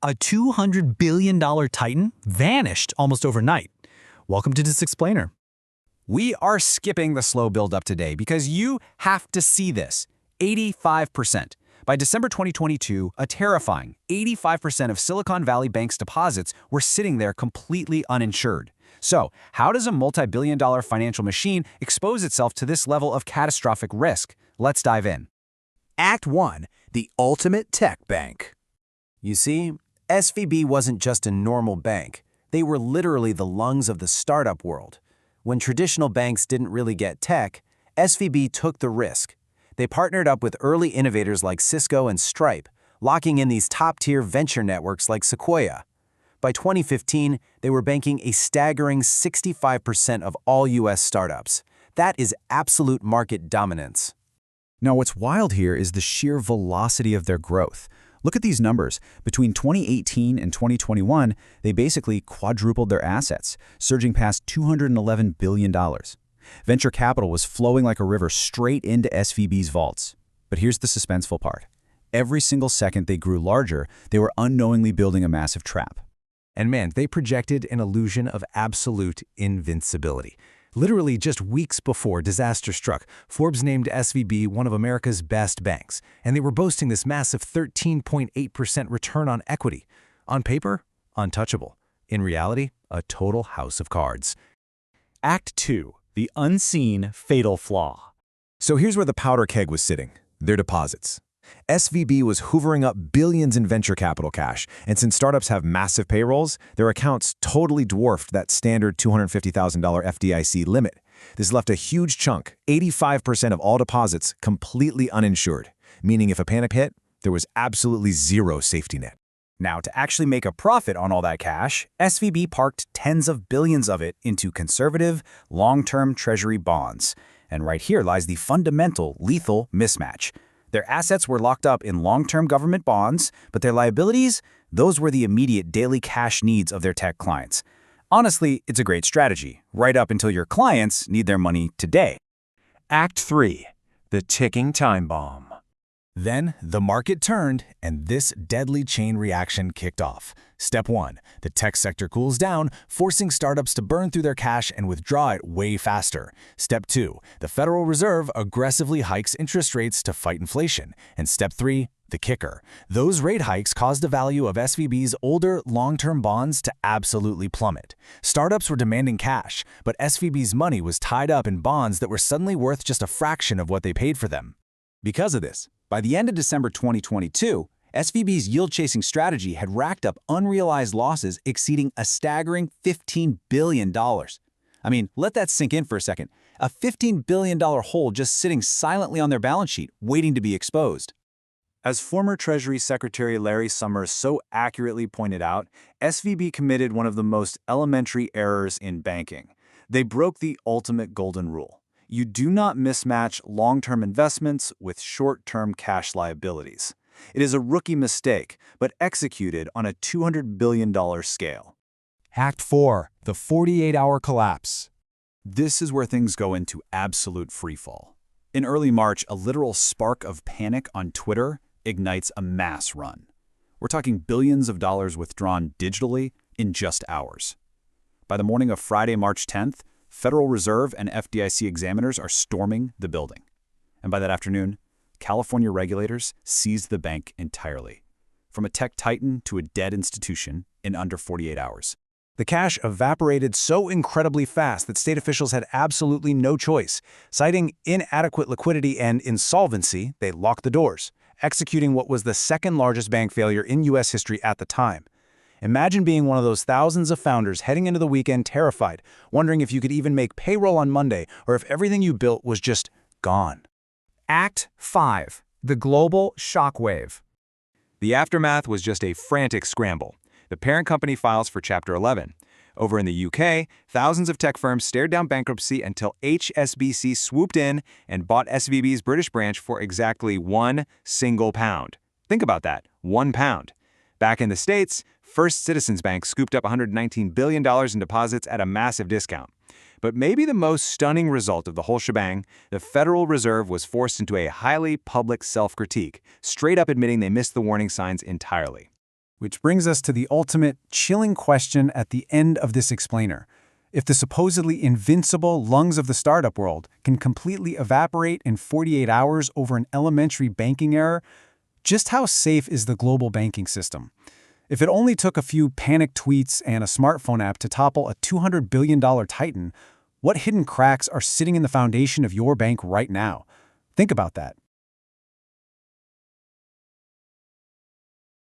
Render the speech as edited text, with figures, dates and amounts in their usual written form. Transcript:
A $200 billion titan vanished almost overnight. Welcome to Disexplainer. We are skipping the slow build-up today because you have to see this. 85%. By December 2022, a terrifying 85% of Silicon Valley Bank's deposits were sitting there completely uninsured. So, how does a multi-billion-dollar financial machine expose itself to this level of catastrophic risk? Let's dive in. Act 1. The Ultimate Tech Bank. You see, SVB wasn't just a normal bank. They were literally the lungs of the startup world. When traditional banks didn't really get tech, SVB took the risk. They partnered up with early innovators like Cisco and Stripe, locking in these top-tier venture networks like Sequoia. By 2015, they were banking a staggering 65% of all U.S. startups. That is absolute market dominance. Now, what's wild here is the sheer velocity of their growth. Look at these numbers. Between 2018 and 2021, they basically quadrupled their assets, surging past $211 billion. Venture capital was flowing like a river straight into SVB's vaults. But here's the suspenseful part. Every single second they grew larger, they were unknowingly building a massive trap. And man, they projected an illusion of absolute invincibility. Literally just weeks before disaster struck, Forbes named SVB one of America's best banks, and they were boasting this massive 13.8% return on equity. On paper, untouchable. In reality, a total house of cards. Act 2. The unseen fatal flaw. So here's where the powder keg was sitting, their deposits. SVB was hoovering up billions in venture capital cash, and since startups have massive payrolls, their accounts totally dwarfed that standard $250,000 FDIC limit. This left a huge chunk, 85% of all deposits, completely uninsured, meaning if a panic hit, there was absolutely zero safety net. Now, to actually make a profit on all that cash, SVB parked tens of billions of it into conservative, long-term treasury bonds. And right here lies the fundamental, lethal mismatch. Their assets were locked up in long-term government bonds, but their liabilities, those were the immediate daily cash needs of their tech clients. Honestly, it's a great strategy, right up until your clients need their money today. Act 3. The Ticking Time Bomb. Then, the market turned, and this deadly chain reaction kicked off. Step 1. The tech sector cools down, forcing startups to burn through their cash and withdraw it way faster. Step 2. The Federal Reserve aggressively hikes interest rates to fight inflation. And Step 3. The kicker. Those rate hikes caused the value of SVB's older, long-term bonds to absolutely plummet. Startups were demanding cash, but SVB's money was tied up in bonds that were suddenly worth just a fraction of what they paid for them. Because of this, by the end of December 2022, SVB's yield-chasing strategy had racked up unrealized losses exceeding a staggering $15 billion. I mean, let that sink in for a second. A $15 billion hole just sitting silently on their balance sheet, waiting to be exposed. As former Treasury Secretary Larry Summers so accurately pointed out, SVB committed one of the most elementary errors in banking. They broke the ultimate golden rule. You do not mismatch long-term investments with short-term cash liabilities. It is a rookie mistake, but executed on a $200 billion scale. Act 4. The 48-hour collapse. This is where things go into absolute freefall. In early March, a literal spark of panic on Twitter ignites a mass run. We're talking billions of dollars withdrawn digitally in just hours. By the morning of Friday, March 10th, Federal Reserve and FDIC examiners are storming the building. And by that afternoon, California regulators seized the bank entirely, from a tech titan to a dead institution in under 48 hours. The cash evaporated so incredibly fast that state officials had absolutely no choice. Citing inadequate liquidity and insolvency, they locked the doors, executing what was the second largest bank failure in U.S. history at the time. Imagine being one of those thousands of founders heading into the weekend terrified, wondering if you could even make payroll on Monday or if everything you built was just gone. Act 5. The Global Shockwave. The aftermath was just a frantic scramble. The parent company files for Chapter 11. Over in the UK, thousands of tech firms stared down bankruptcy until HSBC swooped in and bought SVB's British branch for exactly £1 single pound. Think about that, £1. Back in the States, First Citizens Bank scooped up $119 billion in deposits at a massive discount. But maybe the most stunning result of the whole shebang, the Federal Reserve was forced into a highly public self-critique, straight up admitting they missed the warning signs entirely. Which brings us to the ultimate, chilling question at the end of this explainer. If the supposedly invincible lungs of the startup world can completely evaporate in 48 hours over an elementary banking error, just how safe is the global banking system? If it only took a few panicked tweets and a smartphone app to topple a $200 billion titan, what hidden cracks are sitting in the foundation of your bank right now? Think about that.